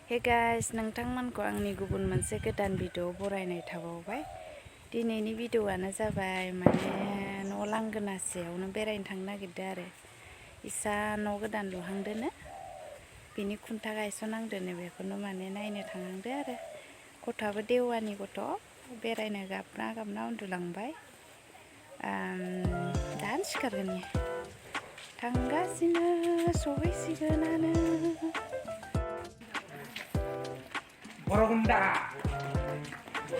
Hey guys नोंथांमोनखौ आंनि गुबुन मोनसे गोदान भिडिअ बरायनाय थाबावबाय। दिनैनि भिडिअआनो जाबाय माने न' लांगोनासेयावनो बेरायनो थांनो नागिरदों आरो इसा न' गोदान लुहांदोनो बिनि खुन्था गायसननांदोनो बेखौनो माने नायनो थांहांदो आरो गथ'आबो देवानि गथ' बेरायनो गाबना उन्दुलांबाय। दानो सिखारगोन थांगासिनो सहैसिगोनानो।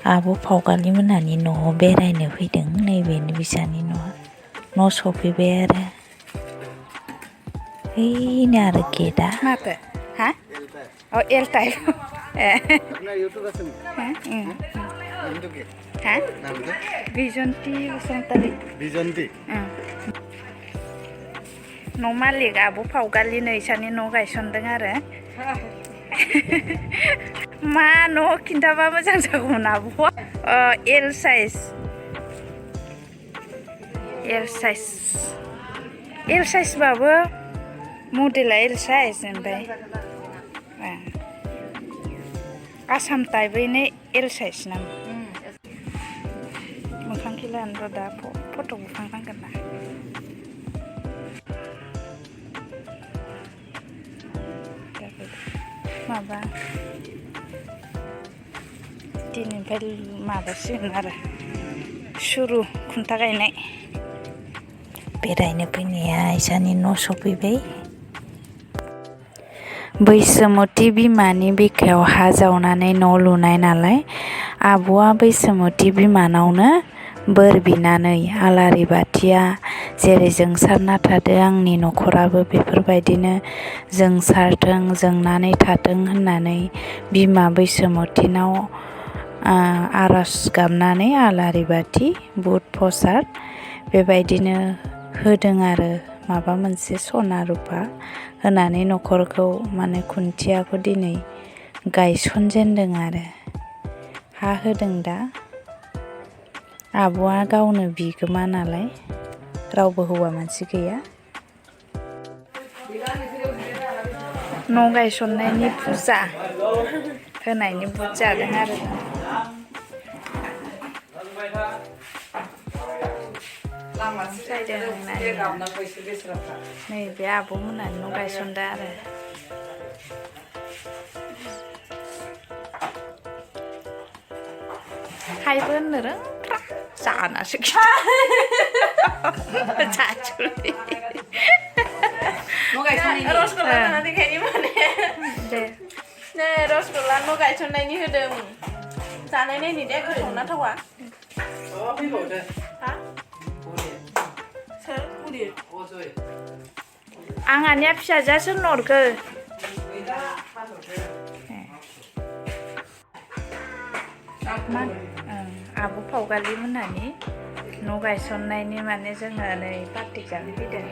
आब' फावगालि मोनानि न'आव बेरायनो फैदों। नैबेनि बिसानि न' सफैबाय आरो ओइनो आरो गेटआ माथो हा अ एल टाइप हा बिजन्ति बसुमतारी बिजन्ति न' मालिक आब' फावगालिनो इसानि न' गायसनदों आरो मा न' खिन्थाबा मोजां जागौमोन आब'आ। एल साइजबाबो मडेला एल साइज ओमफ्राय आसाम टाइपैनो एल साइज नामा मोखां खिलानो दा फट' बुखांनांगोन ना। माबा दिनैनिफ्राय माबासिगोन आरो सुरु खुन्था गायनाय। बेरायनो फैनाया इसानि न' सफैबाय। बैसोमुथि बिमानि बिखायाव हा जावनानै न' लुनाय नालाय आब'आ बैसोमुथि बिमानावनो बोर बिनानै आलारि बाथिया जेरै जोंसारना थादो आंनि न'खराबो बेफोरबायदिनो जोंसारथों जोंनानै थाथों होननानै बिमा बैसोमुथिनाव आर'ज गाबनानै आलारि बाथि बुट प्रसाद बेबायदिनो होदों आरो माबा मोनसे सना रुपा होनानै न'खरखौ माने खुन्थियाखौ दिनै गायसनजेनदों आरो हा होदों। दा आब'आ गावनो बिगोमा नालाय रावबो हौवा मानसि गैया। न' गायसननायनि फुजा होनायनि बुट जादों आरो नैबे आब' मोनानि न' गायसनदों आरो हायबो होननो रोंथ्रा जानासो रसगुल्ला न' गायसननायनि होदों जानाय नायनि दे गोथावना थावा। आंहानिया फिसाजोआसो हरगो आब' फावगालि मोनहानि न' गायसननायनि माने जोङो नै पार्टि जानो फैदों।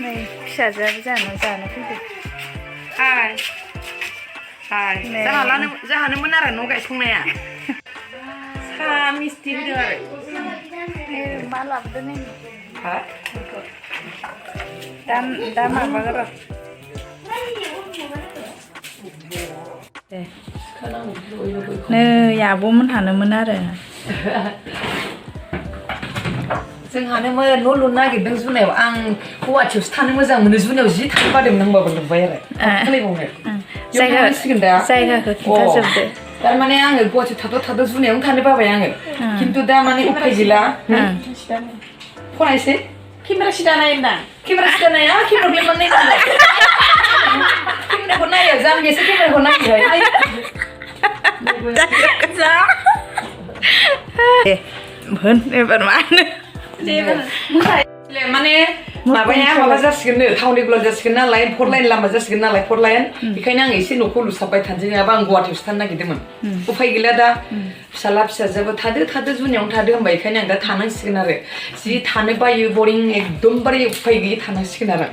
नै फिसाजोआबो जानो फैदों। जाहानोमोन आरो न' गायसंनाया सा मिस्टि होदों आरो मा लाबोदों नै दा माबागोन र' नै आब'मोनहानोमोन आरो जोंहानोमोन न' लुनो नागिरदों जुनायाव। आं गुवाहाटियावसो थानो मोजां मोनो। जुनायाव जि थानो बादोंमोन होनबाबो लुबाय आरो जायगाखौ खिन्थाजोबदो। थारमाने आङो गुवाहाटियाव थाद' जुनायावनो थानो बाबाय आङो खिन्थु दा माने उफाय गैला। फरायसै केमेरा सिदा नायोना केमेरा सिदा नाया केमेरा मोननाय केमेराखौ नायो जाम्बियासो केमेराखौ नायोहाय होन एबार मा होनो माने माबाया माबा जासिगोननो टाउन गुलाब जासिगोन नालाय फर लाइन लामा जासिगोन नालाय फर लाइन बेखायनो आं एसे न'खौ लुसाबबाय थानोसै नङाबा आं गुवाहाटियावसो थानो नागिरदोंमोन। उफाय गैला दा फिसाला फिसाजोबो थादो जुनियावनो थादो होनबाय बेखायनो आं दा थानांसिगोन आरो जि थानो बायो बरिं एकदमबारे उफाय गैयै थानांसिगोन आरो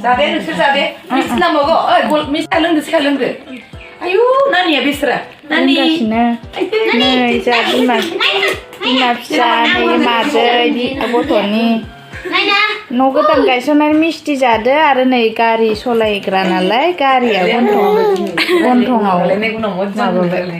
जादे नोंसोर जादे मिस्थि नांबावगौ मिस्थि लोंदो आयु नानिया बेसरा नानि रोंगासिनो नै जा बिमा फिसा नै मादै गथ'नि न' गोदान गायसननानै मिस्थि जादो आरो नै गारि सलायग्रा नालाय गारिया गन्थङाव माबाबाय